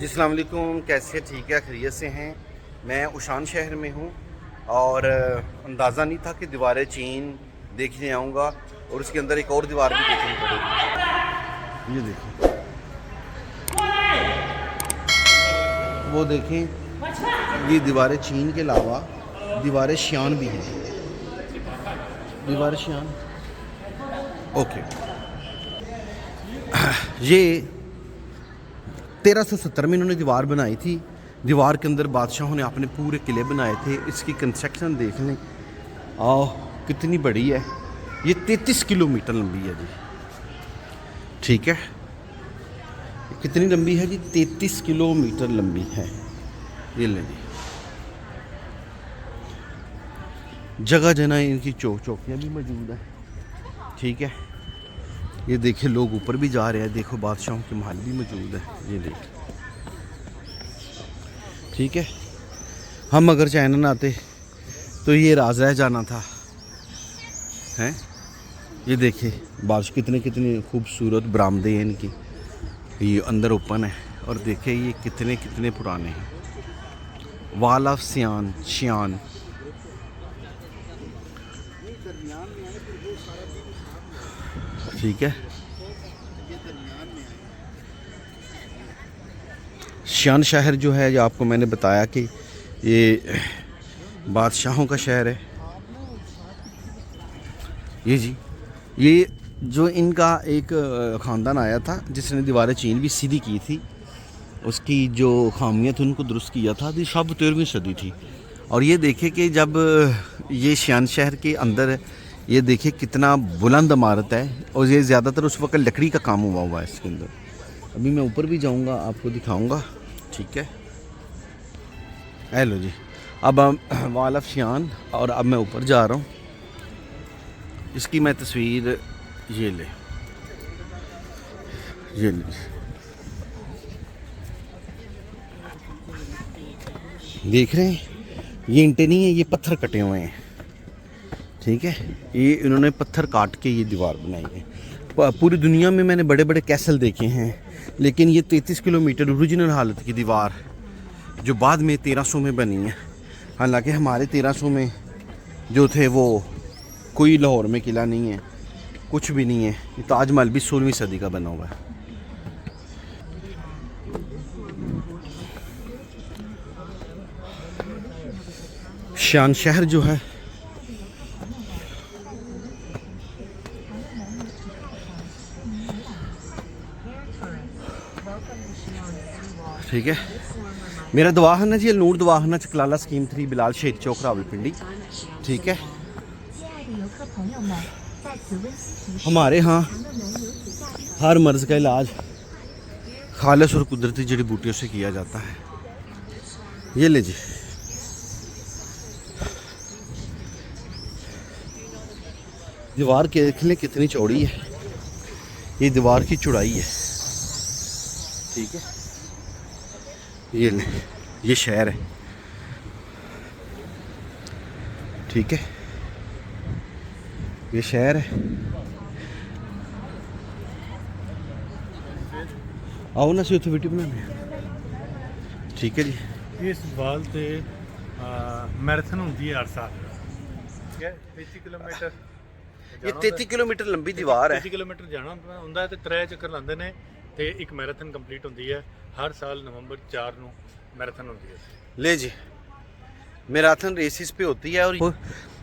जी अस्सलाम वालेकुम, कैसे ठीक है, खैरियत से हैं। मैं उशान शहर में हूँ और अंदाज़ा नहीं था कि दीवारें चीन देखने आऊँगा और उसके अंदर एक और दीवार भी देखनी पड़ेगी। ये देखें, वो देखें, ये दीवारें चीन के अलावा दीवारें शियान भी हैं। दीवारें शियान, ओके। ये 1370 में इन्होंने दीवार बनाई थी। दीवार के अंदर बादशाहों ने अपने पूरे किले बनाए थे। इसकी कंस्ट्रक्शन देख लें, कितनी बड़ी है। ये 33 किलोमीटर लंबी है जी, ठीक है। कितनी लंबी है जी? 33 किलोमीटर लंबी है। ये लें जी, जगह जना इनकी चौकियाँ भी मौजूद है, ठीक है। ये देखिए, लोग ऊपर भी जा रहे हैं। देखो, बादशाहों के महल भी मौजूद है। ये देखिए, ठीक है। हम अगर चाइना ना आते तो ये राज रह जाना था, हैं। ये देखिए, बादशाह कितने खूबसूरत बरामदे हैं इनकी। ये अंदर ओपन है और देखिए ये कितने पुराने हैं। वाल ऑफ शियान, ठीक है। शियान शहर जो है, जो आपको मैंने बताया कि ये बादशाहों का शहर है। ये जी, ये जो इनका एक ख़ानदान आया था जिसने दीवारें चीन भी सीधी की थी, उसकी जो खामियाँ थी उनको दुरुस्त किया था। ये शायद 13वीं सदी थी। और ये देखे कि जब ये शियान शहर के अंदर, ये देखिए कितना बुलंद इमारत है और ये ज़्यादातर उस वक्त लकड़ी का काम हुआ है इसके अंदर। अभी मैं ऊपर भी जाऊंगा, आपको दिखाऊंगा, ठीक है। हेलो जी, अब वाल ऑफ शियान, और अब मैं ऊपर जा रहा हूँ। इसकी मैं तस्वीर ये ले देख रहे हैं। ये ईंटें नहीं है, ये पत्थर कटे हुए हैं, ठीक है। ये इन्होंने पत्थर काट के ये दीवार बनाई है। पूरी दुनिया में मैंने बड़े बड़े कैसल देखे हैं, लेकिन ये 33 किलोमीटर ओरिजिनल हालत की दीवार जो बाद में 1300 में बनी है। हालांकि हमारे 1300 में जो थे वो कोई लाहौर में किला नहीं है, कुछ भी नहीं है। ये ताजमहल भी 16वीं सदी का बना हुआ है। शियान शहर जो है, ठीक है। मेरा दवाखाना है जी, नूर दवाखाना, चकलाला स्कीम 3, बिलाल शेख चौक, रावलपिंडी, ठीक है। हमारे यहाँ हर मर्ज़ का इलाज खालिस और कुदरती जड़ी बूटियों से किया जाता है। ये ले जी, दीवार के देख लें कितनी चौड़ी है। ये दीवार की चौड़ाई है, ठीक है। ये शहर है, ठीक है। ये शहर है। आओ ना सी उत्थे वीडियो बनाने, ठीक है जी। इस वाल ते मैराथन होंदी है हर साल, ठीक है। 33 किलोमीटर, ये 33 किलोमीटर लंबी दीवार है। 33 किलोमीटर जाना ਹੁੰਦਾ है ਤੇ 3 ਚੱਕਰ ਲਾਉਂਦੇ ਨੇ ਤੇ ਇੱਕ ਮੈਰਾਥਨ ਕੰਪਲੀਟ ਹੁੰਦੀ है। हर साल नवंबर 4 ਨੂੰ मैराथन होती है। ले जी, मैराथन रेसिस पे होती है। और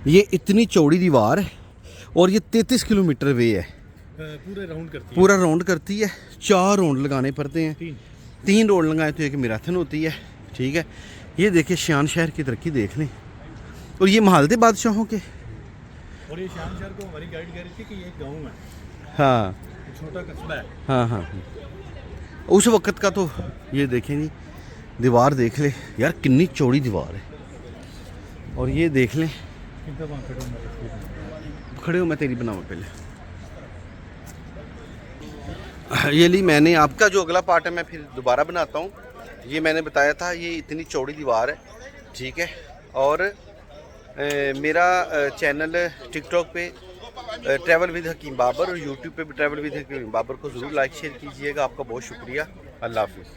ये इतनी चौड़ी दीवार है और ये 33 किलोमीटर वे है। पूरा राउंड करती है। 4 राउंड लगाने पड़ते हैं। 3 राउंड लगाए तो एक मैराथन होती है, ठीक है। ये देखिए, शियान शहर की तरक्की देख लें। और ये महल थे बादशाहों के। और ये शियान शहर को हमारी गाइड कह रही थी कि ये गाँव है, हाँ, छोटा कस्बा है। हाँ। उस वक़्त का तो ये देखें जी, दीवार देख ले यार, कितनी चौड़ी दीवार है। और ये देख लें, खड़े हो, मैं तेरी बनाऊँ पहले। ये ली मैंने, आपका जो अगला पार्ट है मैं फिर दोबारा बनाता हूँ। ये मैंने बताया था, ये इतनी चौड़ी दीवार है, ठीक है। और मेरा चैनल टिकटॉक पे ट्रैवल विद हकीम बाबर और यूट्यूब पे भी ट्रैवल विद हकीम बाबर को ज़रूर लाइक शेयर कीजिएगा। आपका बहुत शुक्रिया। अल्लाह हाफिज़।